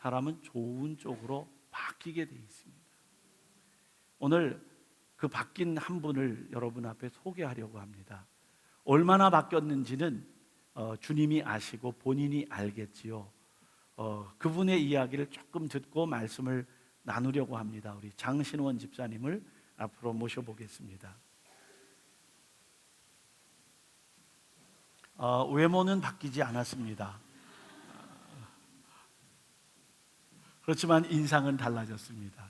사람은 좋은 쪽으로 바뀌게 돼 있습니다. 오늘 그 바뀐 한 분을 여러분 앞에 소개하려고 합니다. 얼마나 바뀌었는지는 주님이 아시고 본인이 알겠지요. 그분의 이야기를 조금 듣고 말씀을 나누려고 합니다. 우리 장신원 집사님을 앞으로 모셔보겠습니다. 외모는 바뀌지 않았습니다. 그렇지만 인상은 달라졌습니다.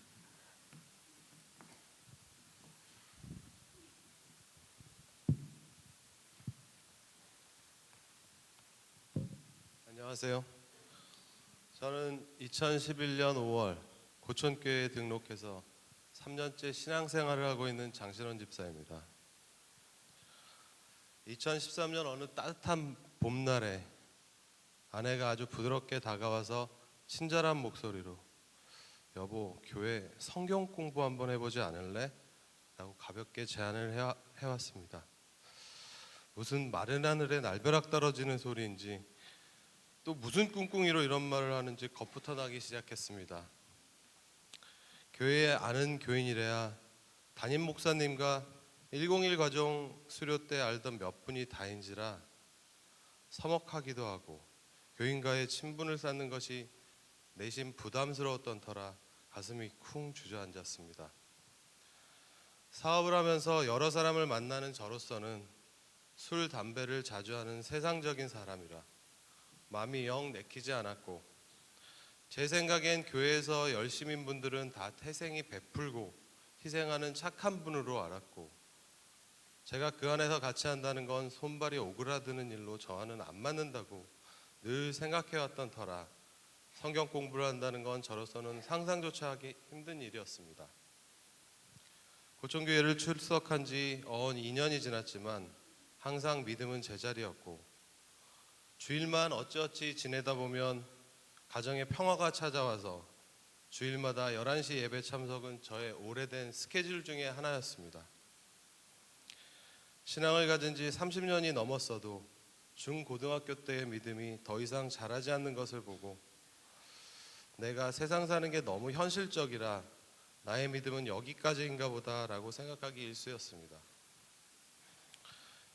안녕하세요. 저는 2011년 5월 고촌교회에 등록해서 3년째 신앙생활을 하고 있는 장신원 집사입니다. 2013년 어느 따뜻한 봄날에 아내가 아주 부드럽게 다가와서 친절한 목소리로 여보, 교회 성경 공부 한번 해보지 않을래? 라고 가볍게 제안을 해왔습니다. 무슨 마른 하늘에 날벼락 떨어지는 소리인지 또 무슨 꿍꿍이로 이런 말을 하는지 겁부터 나기 시작했습니다. 교회에 아는 교인이래야 담임 목사님과 101 과정 수료 때 알던 몇 분이 다인지라 서먹하기도 하고 교인과의 친분을 쌓는 것이 내심 부담스러웠던 터라 가슴이 쿵 주저앉았습니다. 사업을 하면서 여러 사람을 만나는 저로서는 술, 담배를 자주 하는 세상적인 사람이라 마음이 영 내키지 않았고, 제 생각엔 교회에서 열심인 분들은 다 태생이 베풀고 희생하는 착한 분으로 알았고, 제가 그 안에서 같이 한다는 건 손발이 오그라드는 일로 저와는 안 맞는다고 늘 생각해왔던 터라 성경 공부를 한다는 건 저로서는 상상조차 하기 힘든 일이었습니다. 고촌교회를 출석한 지 어언 2년이 지났지만 항상 믿음은 제자리였고, 주일만 어찌어찌 지내다 보면 가정에 평화가 찾아와서 주일마다 11시 예배 참석은 저의 오래된 스케줄 중에 하나였습니다. 신앙을 가진 지 30년이 넘었어도 중고등학교 때의 믿음이 더 이상 자라지 않는 것을 보고 내가 세상 사는 게 너무 현실적이라 나의 믿음은 여기까지인가 보다라고 생각하기 일쑤였습니다.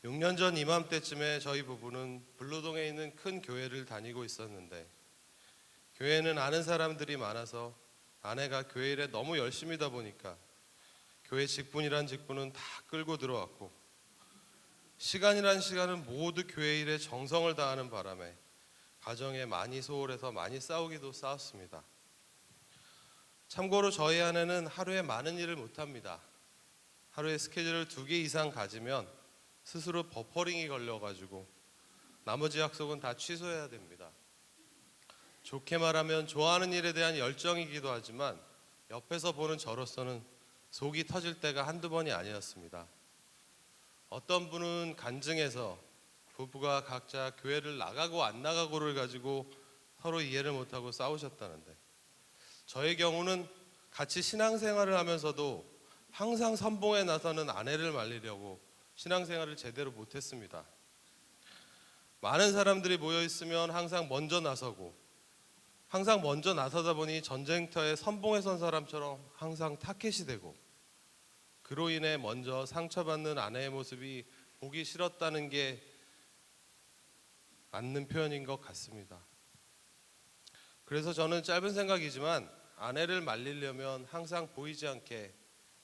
6년 전 이맘때쯤에 저희 부부는 블루동에 있는 큰 교회를 다니고 있었는데, 교회는 아는 사람들이 많아서 아내가 교회 일에 너무 열심이다 보니까 교회 직분이란 직분은 다 끌고 들어왔고, 시간이란 시간은 모두 교회 일에 정성을 다하는 바람에 가정에 많이 소홀해서 많이 싸웠습니다. 참고로 저희 아내는 하루에 많은 일을 못합니다. 하루에 스케줄을 2개 이상 가지면 스스로 버퍼링이 걸려가지고 나머지 약속은 다 취소해야 됩니다. 좋게 말하면 좋아하는 일에 대한 열정이기도 하지만 옆에서 보는 저로서는 속이 터질 때가 한두 번이 아니었습니다. 어떤 분은 간증해서 부부가 각자 교회를 나가고 안 나가고를 가지고 서로 이해를 못하고 싸우셨다는데, 저의 경우는 같이 신앙생활을 하면서도 항상 선봉에 나서는 아내를 말리려고 신앙생활을 제대로 못했습니다. 많은 사람들이 모여있으면 항상 먼저 나서고, 항상 먼저 나서다 보니 전쟁터에 선봉에 선 사람처럼 항상 타켓이 되고, 그로 인해 먼저 상처받는 아내의 모습이 보기 싫었다는 게 맞는 표현인 것 같습니다. 그래서 저는 짧은 생각이지만 아내를 말리려면 항상 보이지 않게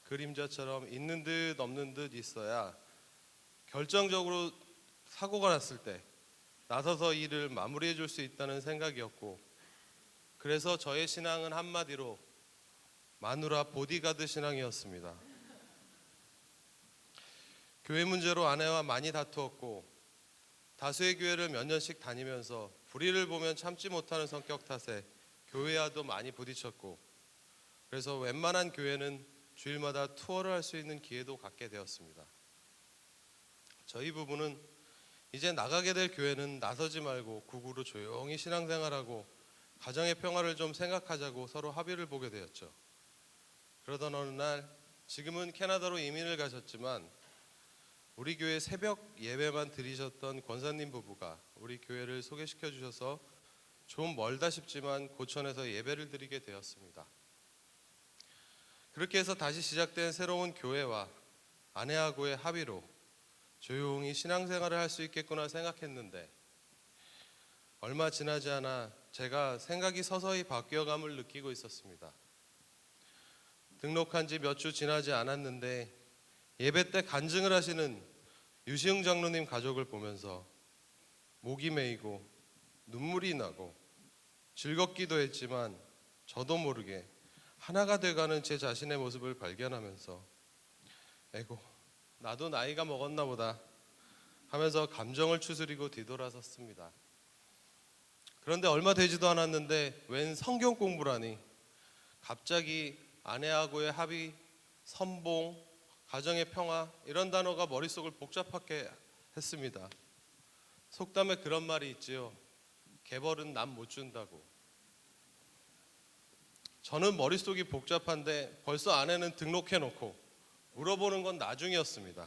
그림자처럼 있는 듯 없는 듯 있어야 결정적으로 사고가 났을 때 나서서 일을 마무리해 줄 수 있다는 생각이었고, 그래서 저의 신앙은 한마디로 마누라 보디가드 신앙이었습니다. 교회 문제로 아내와 많이 다투었고, 다수의 교회를 몇 년씩 다니면서 불의를 보면 참지 못하는 성격 탓에 교회와도 많이 부딪혔고, 그래서 웬만한 교회는 주일마다 투어를 할 수 있는 기회도 갖게 되었습니다. 저희 부부는 이제 나가게 될 교회는 나서지 말고 국으로 조용히 신앙생활하고 가정의 평화를 좀 생각하자고 서로 합의를 보게 되었죠. 그러던 어느 날, 지금은 캐나다로 이민을 가셨지만 우리 교회 새벽 예배만 드리셨던 권사님 부부가 우리 교회를 소개시켜 주셔서 좀 멀다 싶지만 고천에서 예배를 드리게 되었습니다. 그렇게 해서 다시 시작된 새로운 교회와 아내하고의 합의로 조용히 신앙생활을 할 수 있겠구나 생각했는데 얼마 지나지 않아 제가 생각이 서서히 바뀌어감을 느끼고 있었습니다. 등록한 지 몇 주 지나지 않았는데 예배 때 간증을 하시는 유시흥 장로님 가족을 보면서 목이 메이고 눈물이 나고 즐겁기도 했지만 저도 모르게 하나가 돼가는 제 자신의 모습을 발견하면서 에고 나도 나이가 먹었나 보다 하면서 감정을 추스리고 뒤돌아섰습니다. 그런데 얼마 되지도 않았는데 웬 성경 공부라니 갑자기 아내하고의 합의, 선봉, 가정의 평화 이런 단어가 머릿속을 복잡하게 했습니다. 속담에 그런 말이 있지요. 개벌은 남 못 준다고. 저는 머릿속이 복잡한데 벌써 아내는 등록해놓고 물어보는 건 나중이었습니다.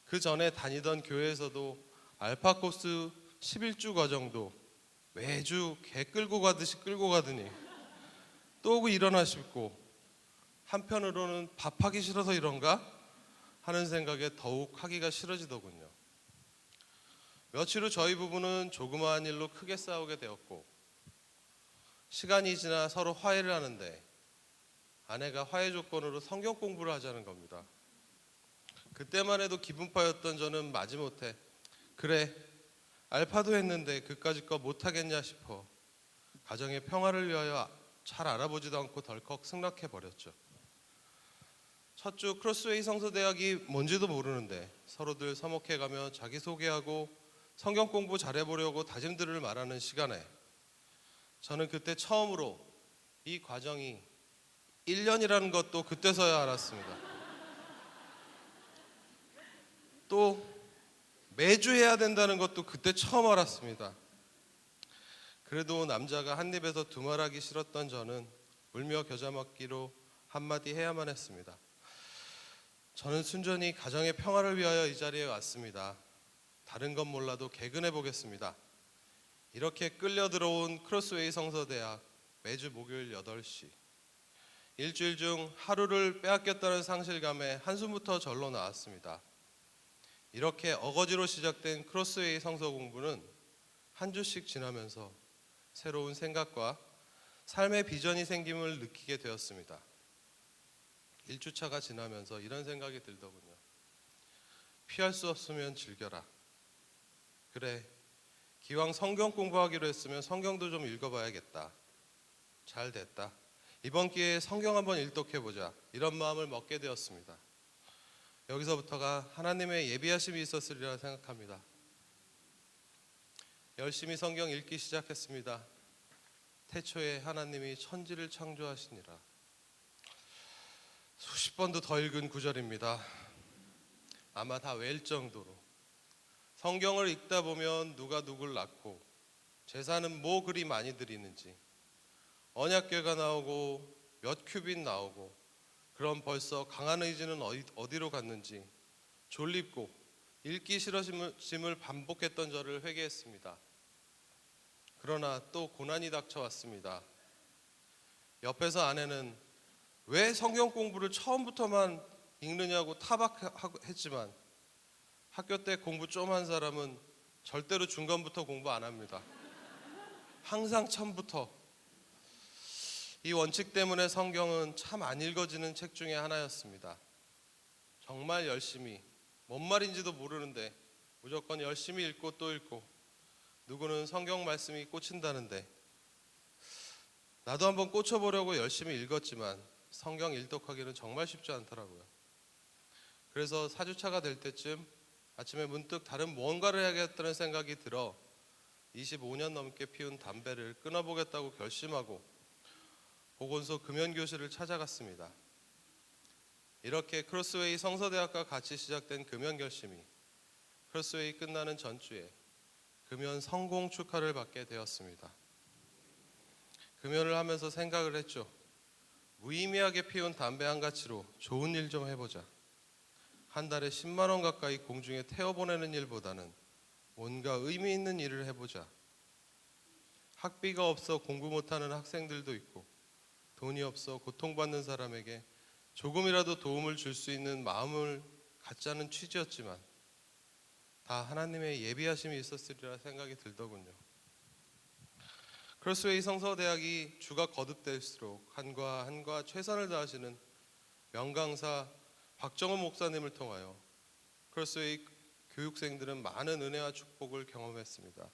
그 전에 다니던 교회에서도 알파 코스 11주 과정도 매주 개 끌고 가듯이 끌고 가더니 또 오고 일어나 싶고 한편으로는 밥하기 싫어서 이런가 하는 생각에 더욱 하기가 싫어지더군요. 며칠 후 저희 부부는 조그마한 일로 크게 싸우게 되었고 시간이 지나 서로 화해를 하는데 아내가 화해 조건으로 성경 공부를 하자는 겁니다. 그때만 해도 기분파였던 저는 마지못해 그래 알파도 했는데 그까짓 거 못하겠냐 싶어 가정의 평화를 위하여 잘 알아보지도 않고 덜컥 승낙해 버렸죠. 첫 주 크로스웨이 성서대학이 뭔지도 모르는데 서로들 서먹해가며 자기소개하고 성경 공부 잘해보려고 다짐들을 말하는 시간에 저는 그때 처음으로 이 과정이 1년이라는 것도 그때서야 알았습니다. 또 매주 해야 된다는 것도 그때 처음 알았습니다. 그래도 남자가 한 입에서 두 말하기 싫었던 저는 울며 겨자 먹기로 한마디 해야만 했습니다. 저는 순전히 가정의 평화를 위하여 이 자리에 왔습니다. 다른 건 몰라도 개근해 보겠습니다. 이렇게 끌려 들어온 크로스웨이 성서대학 매주 목요일 8시 일주일 중 하루를 빼앗겼다는 상실감에 한숨부터 절로 나왔습니다. 이렇게 어거지로 시작된 크로스웨이 성서 공부는 한 주씩 지나면서 새로운 생각과 삶의 비전이 생김을 느끼게 되었습니다. 1주차가 지나면서 이런 생각이 들더군요. 피할 수 없으면 즐겨라. 그래, 기왕 성경 공부하기로 했으면 성경도 좀 읽어봐야겠다. 잘 됐다. 이번 기회에 성경 한번 일독해보자. 이런 마음을 먹게 되었습니다. 여기서부터가 하나님의 예비하심이 있었으리라 생각합니다. 열심히 성경 읽기 시작했습니다. 태초에 하나님이 천지를 창조하시니라. 수십 번도 더 읽은 구절입니다. 아마 다 외울 정도로. 성경을 읽다 보면 누가 누굴 낳고 제사는 뭐 그리 많이 드리는지 언약궤가 나오고 몇 큐빗 나오고 그럼 벌써 강한 의지는 어디로 갔는지 졸립고 읽기 싫어짐을 반복했던 저를 회개했습니다. 그러나 또 고난이 닥쳐왔습니다. 옆에서 아내는 왜 성경 공부를 처음부터만 읽느냐고 타박했지만 학교 때 공부 좀 한 사람은 절대로 중간부터 공부 안 합니다. 항상 처음부터. 이 원칙 때문에 성경은 참 안 읽어지는 책 중에 하나였습니다. 정말 열심히, 뭔 말인지도 모르는데 무조건 열심히 읽고 또 읽고 누구는 성경 말씀이 꽂힌다는데 나도 한번 꽂혀보려고 열심히 읽었지만 성경 일독하기는 정말 쉽지 않더라고요. 그래서 4주차가 될 때쯤 아침에 문득 다른 무언가를 해야겠다는 생각이 들어 25년 넘게 피운 담배를 끊어보겠다고 결심하고 보건소 금연교실을 찾아갔습니다. 이렇게 크로스웨이 성서대학과 같이 시작된 금연 결심이 크로스웨이 끝나는 전주에 금연 성공 축하를 받게 되었습니다. 금연을 하면서 생각을 했죠. 무의미하게 피운 담배 한 가치로 좋은 일 좀 해보자. 한 달에 10만 원 가까이 공중에 태워보내는 일보다는 뭔가 의미 있는 일을 해보자. 학비가 없어 공부 못하는 학생들도 있고 돈이 없어 고통받는 사람에게 조금이라도 도움을 줄 수 있는 마음을 갖자는 취지였지만 다 하나님의 예비하심이 있었으리라 생각이 들더군요. 크로스웨이 성서대학이 주가 거듭될수록 한과 한과 최선을 다하시는 명강사 박정훈 목사님을 통하여 크로스웨이 교육생들은 많은 은혜와 축복을 경험했습니다.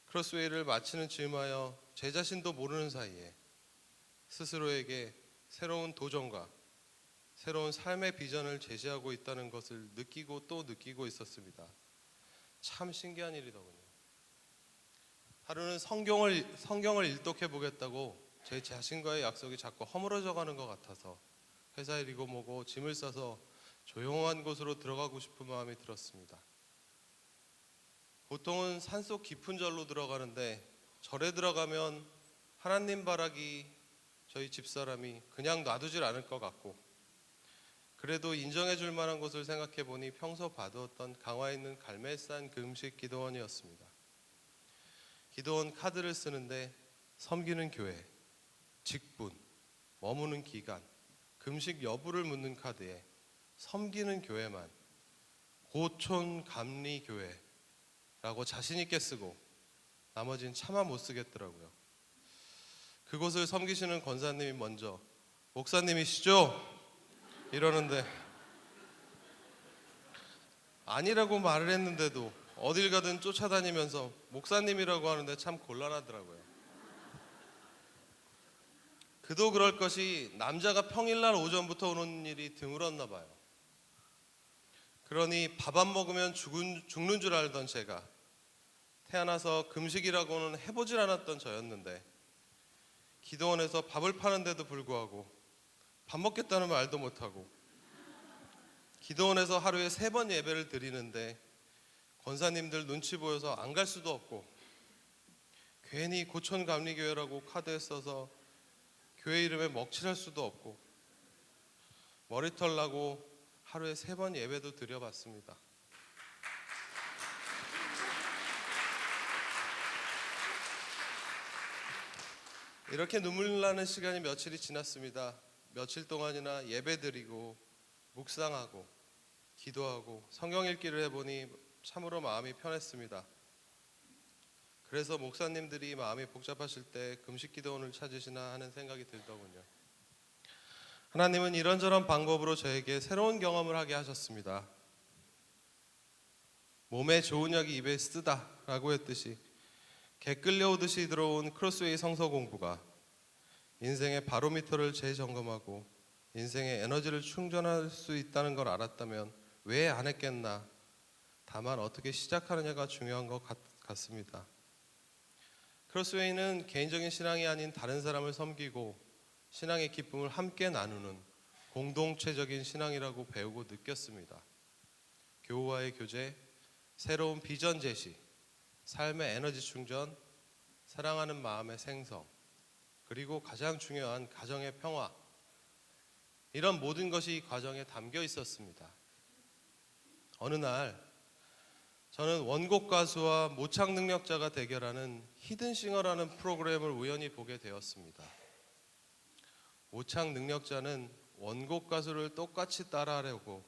크로스웨이를 마치는 즈음하여 제 자신도 모르는 사이에 스스로에게 새로운 도전과 새로운 삶의 비전을 제시하고 있다는 것을 느끼고 또 느끼고 있었습니다. 참 신기한 일이더군요. 하루는 성경을 일독해 보겠다고 제 자신과의 약속이 자꾸 허물어져 가는 것 같아서 회사 일이고 뭐고 짐을 싸서 조용한 곳으로 들어가고 싶은 마음이 들었습니다. 보통은 산속 깊은 절로 들어가는데 절에 들어가면 하나님 바라기 저희 집사람이 그냥 놔두질 않을 것 같고 그래도 인정해 줄 만한 곳을 생각해 보니 평소 봐두었던 강화에 있는 갈매산 금식 기도원이었습니다. 기도원 카드를 쓰는데 섬기는 교회, 직분, 머무는 기간, 금식 여부를 묻는 카드에 섬기는 교회만 고촌 감리 교회라고 자신 있게 쓰고 나머지는 차마 못 쓰겠더라고요. 그곳을 섬기시는 권사님이 먼저 목사님이시죠? 이러는데 아니라고 말을 했는데도 어딜 가든 쫓아다니면서 목사님이라고 하는데 참 곤란하더라고요. 그도 그럴 것이 남자가 평일날 오전부터 오는 일이 드물었나 봐요. 그러니 밥 안 먹으면 죽는 줄 알던 제가 태어나서 금식이라고는 해보질 않았던 저였는데 기도원에서 밥을 파는데도 불구하고 밥 먹겠다는 말도 못하고 기도원에서 하루에 3번 예배를 드리는데 권사님들 눈치 보여서 안 갈 수도 없고 괜히 고촌감리교회라고 카드에 써서 교회 이름에 먹칠할 수도 없고 머리털 나고 하루에 3번 예배도 드려봤습니다. 이렇게 눈물 나는 시간이 며칠이 지났습니다. 며칠 동안이나 예배드리고 묵상하고 기도하고 성경 읽기를 해보니 참으로 마음이 편했습니다. 그래서 목사님들이 마음이 복잡하실 때 금식 기도원을 찾으시나 하는 생각이 들더군요. 하나님은 이런저런 방법으로 저에게 새로운 경험을 하게 하셨습니다. 몸에 좋은 약이 입에 쓰다 라고 했듯이 개 끌려오듯이 들어온 크로스웨이 성서 공부가 인생의 바로미터를 재점검하고 인생의 에너지를 충전할 수 있다는 걸 알았다면 왜 안 했겠나. 다만 어떻게 시작하느냐가 중요한 것 같습니다. 크로스웨이는 개인적인 신앙이 아닌 다른 사람을 섬기고 신앙의 기쁨을 함께 나누는 공동체적인 신앙이라고 배우고 느꼈습니다. 교우와의 교제, 새로운 비전 제시, 삶의 에너지 충전, 사랑하는 마음의 생성, 그리고 가장 중요한 가정의 평화, 이런 모든 것이 이 과정에 담겨 있었습니다. 어느 날 저는 원곡 가수와 모창 능력자가 대결하는 히든싱어라는 프로그램을 우연히 보게 되었습니다. 모창 능력자는 원곡 가수를 똑같이 따라하려고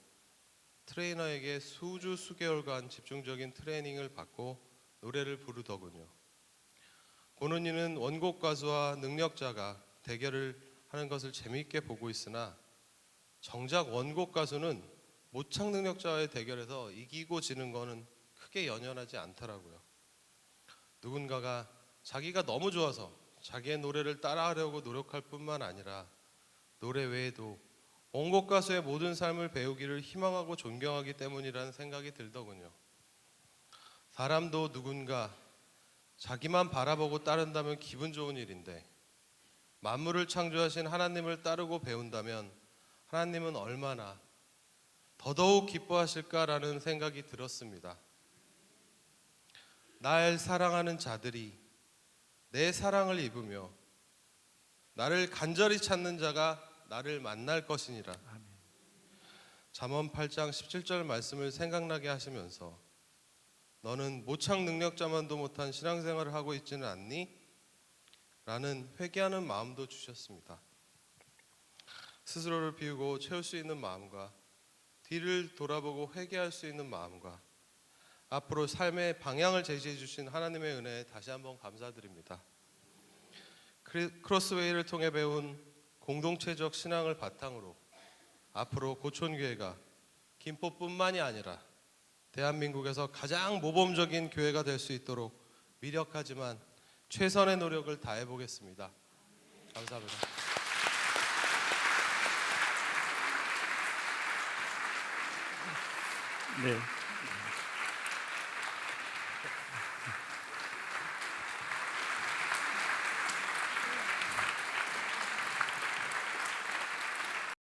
트레이너에게 수개월간 집중적인 트레이닝을 받고 노래를 부르더군요. 보는 이는 원곡 가수와 능력자가 대결을 하는 것을 재미있게 보고 있으나 정작 원곡 가수는 모창 능력자와의 대결에서 이기고 지는 것은 크게 연연하지 않더라고요. 누군가가 자기가 너무 좋아서 자기의 노래를 따라하려고 노력할 뿐만 아니라 노래 외에도 원곡 가수의 모든 삶을 배우기를 희망하고 존경하기 때문이라는 생각이 들더군요. 사람도 누군가 자기만 바라보고 따른다면 기분 좋은 일인데 만물을 창조하신 하나님을 따르고 배운다면 하나님은 얼마나 더더욱 기뻐하실까라는 생각이 들었습니다. 날 사랑하는 자들이 내 사랑을 입으며 나를 간절히 찾는 자가 나를 만날 것이니라. 아멘. 잠언 8장 17절 말씀을 생각나게 하시면서 너는 모창 능력자만도 못한 신앙생활을 하고 있지는 않니? 라는 회개하는 마음도 주셨습니다. 스스로를 비우고 채울 수 있는 마음과 뒤를 돌아보고 회개할 수 있는 마음과 앞으로 삶의 방향을 제시해 주신 하나님의 은혜에 다시 한번 감사드립니다. 크로스웨이를 통해 배운 공동체적 신앙을 바탕으로 앞으로 고촌교회가 김포뿐만이 아니라 대한민국에서 가장 모범적인 교회가 될 수 있도록 미력하지만 최선의 노력을 다해 보겠습니다. 감사합니다. 네.